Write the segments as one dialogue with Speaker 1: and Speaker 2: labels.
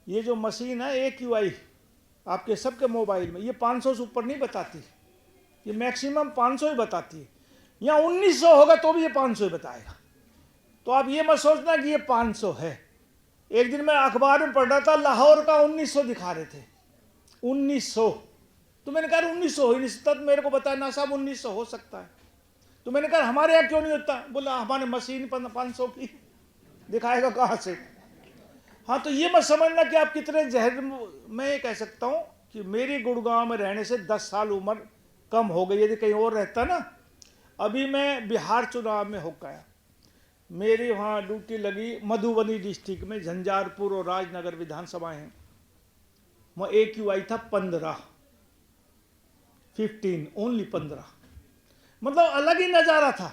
Speaker 1: ये जो मशीन है AQI आपके सबके मोबाइल में, ये 500 से ऊपर नहीं बताती, ये मैक्सिमम 500 ही बताती है। यहाँ 1900 होगा तो भी ये 500 ही बताएगा। तो आप ये मत सोचना कि ये 500 है। एक दिन मैं अखबार में पढ़ रहा था, लाहौर का 1900 दिखा रहे थे, 1900। तो मैंने कहा 1900 हो ही नहीं सकता, तो मेरे को बताया ना साहब 1900 हो सकता है। तो मैंने कहा हमारे यहाँ क्यों नहीं होता? बोला हमारे मशीन 500 की दिखाएगा कहाँ से। हाँ, तो ये मत समझना कि आप कितने जहर। मैं ये कह सकता हूँ कि मेरी गुड़गांव में रहने से 10 साल उम्र कम हो गई। यदि कहीं और रहता ना, अभी मैं बिहार चुनाव में होकर आया, मेरी वहाँ ड्यूटी लगी मधुबनी डिस्ट्रिक्ट में, झंझारपुर और राजनगर विधानसभाएं हैं। वहाँ AQI था 15 ओनली 15। मतलब अलग ही नज़ारा था।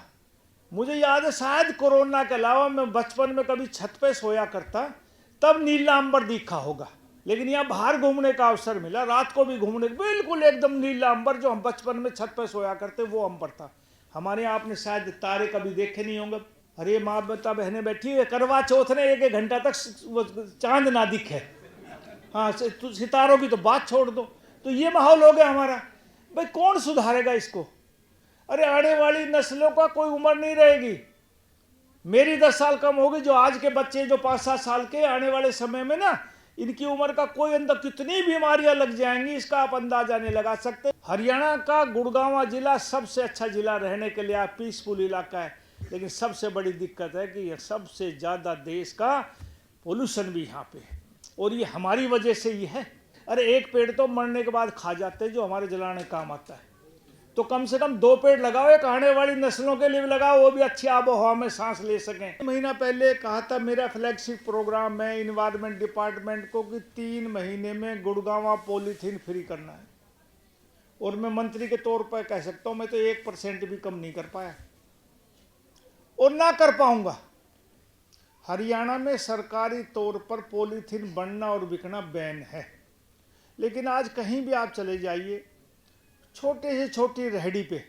Speaker 1: मुझे याद है शायद कोरोना के अलावा मैं बचपन में कभी छत पे सोया करता, तब नीला अंबर दिखा होगा। लेकिन यहाँ बाहर घूमने का अवसर मिला, रात को भी घूमने, बिल्कुल एकदम नीला अंबर, जो हम बचपन में छत पे सोया करते वो अंबर था हमारे यहाँ। आपने शायद तारे कभी देखे नहीं होंगे। अरे माँ बता बहनें बैठी है, करवा चौथ ने 1-1 घंटा तक चांद ना दिखे। हाँ, सितारों की तो बात छोड़ दो। तो ये माहौल हो गया हमारा। भाई कौन सुधारेगा इसको? अरे आने वाली नस्लों का कोई उम्र नहीं रहेगी। मेरी 10 साल कम होगी, जो आज के बच्चे जो 5-7 साल के, आने वाले समय में ना इनकी उम्र का कोई अंदर कितनी बीमारियां लग जाएंगी, इसका आप अंदाजा नहीं लगा सकते। हरियाणा का गुड़गांव जिला सबसे अच्छा जिला रहने के लिए, पीसफुल इलाका है। लेकिन सबसे बड़ी दिक्कत है कि यह सबसे ज़्यादा देश का पोल्यूशन भी यहाँ पे है, और ये हमारी वजह से ही है। अरे एक पेड़ तो मरने के बाद खा जाते हैं जो हमारे जलाने काम आता है। तो कम से कम 2 पेड़ लगाओ, एक आने वाली नस्लों के लिए भी लगाओ, वो भी अच्छी आबो हवा में सांस ले सकें। महीना पहले कहा था मेरा फ्लैगशिप प्रोग्राम है इन्वायरमेंट डिपार्टमेंट को कि 3 महीने में गुड़गांव पॉलीथीन फ्री करना है। और मैं मंत्री के तौर पर कह सकता हूँ, मैं तो 1% भी कम नहीं कर पाया और ना कर पाऊंगा। हरियाणा में सरकारी तौर पर पॉलीथीन बनना और बिकना बैन है। लेकिन आज कहीं भी आप चले जाइए, छोटे से छोटी रेहड़ी पे,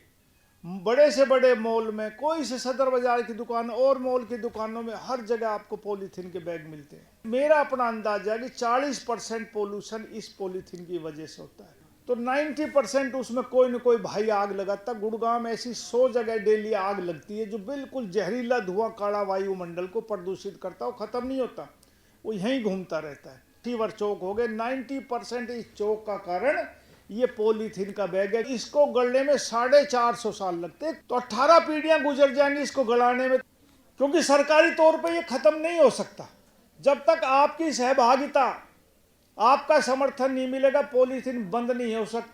Speaker 1: बड़े से बड़े मॉल में, कोई से सदर बाजार की दुकान और मॉल की दुकानों में, हर जगह आपको पॉलीथीन के बैग मिलते हैं। मेरा अपना अंदाजा है कि 40% पोल्यूशन इस पॉलीथीन की वजह से होता है। तो 90% उसमें कोई न कोई भाई आग लगाता। गुड़गांव में ऐसी 100 जगह डेली आग लगती है जो बिल्कुल जहरीला धुआं, काला वायुमंडल को प्रदूषित करता है। वो खत्म नहीं होता, वो यहीं घूमता रहता है। फीवर चौक हो गए, 90% इस चौक का कारण ये पॉलीथीन का बैग है। इसको गलने में 450 साल लगते, तो 18 पीढ़ियां गुजर जाएंगी इसको गलाने में। क्योंकि सरकारी तौर पे ये खत्म नहीं हो सकता। जब तक आपकी सहभागिता, आपका समर्थन नहीं मिलेगा, पॉलीथीन बंद नहीं हो सकता।